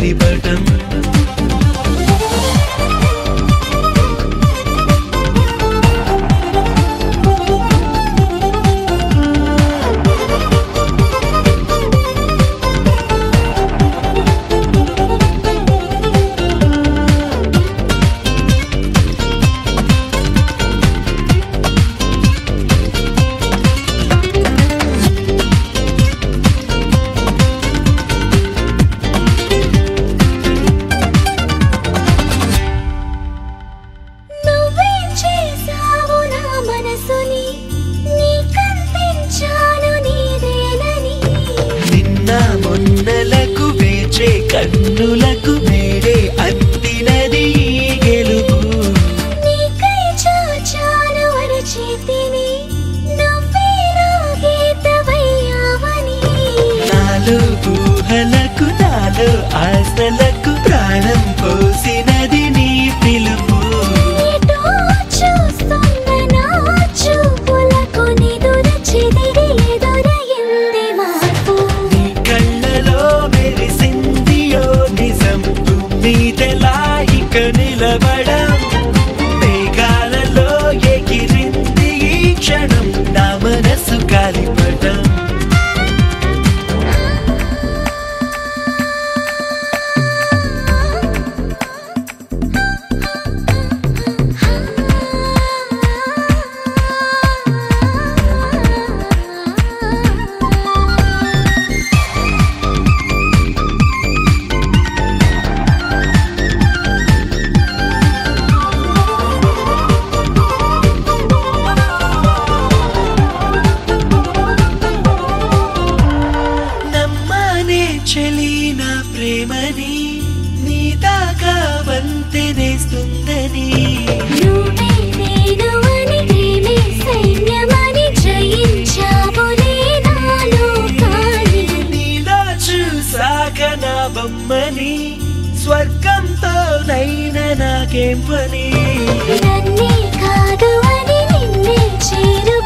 గాలిపటం మొన్నలకు వేచే కన్నులకు వేడే అందినది గెలుపు నీకై చాచాను అరచేతిని నువ్వే నా గీతవయ్యావని నాలో ఊహలకు నాలో ఆశలకు ప్రాణం పోసినది నీ పిలుపు ఎటో చూస్తున్న నా చూపులకు నిదుర చెదిరి ఎదురయింది మార్పు నీదెలాయిక నిలబడం మేఘాలలో ఎగిరింది ఈ క్షణం నా మనసు గాలిపటం చెలి నా ప్రేమని నీ దాకా వంతెనేస్తుందని నువ్వే నేను అని ప్రేమే సైన్యమని జయించావులే నాలో కాని నీలో చూసాక నా బొమ్మని స్వర్గంతో నైనా నాకేం పని నన్నే కాదు అని నిన్నే చేరు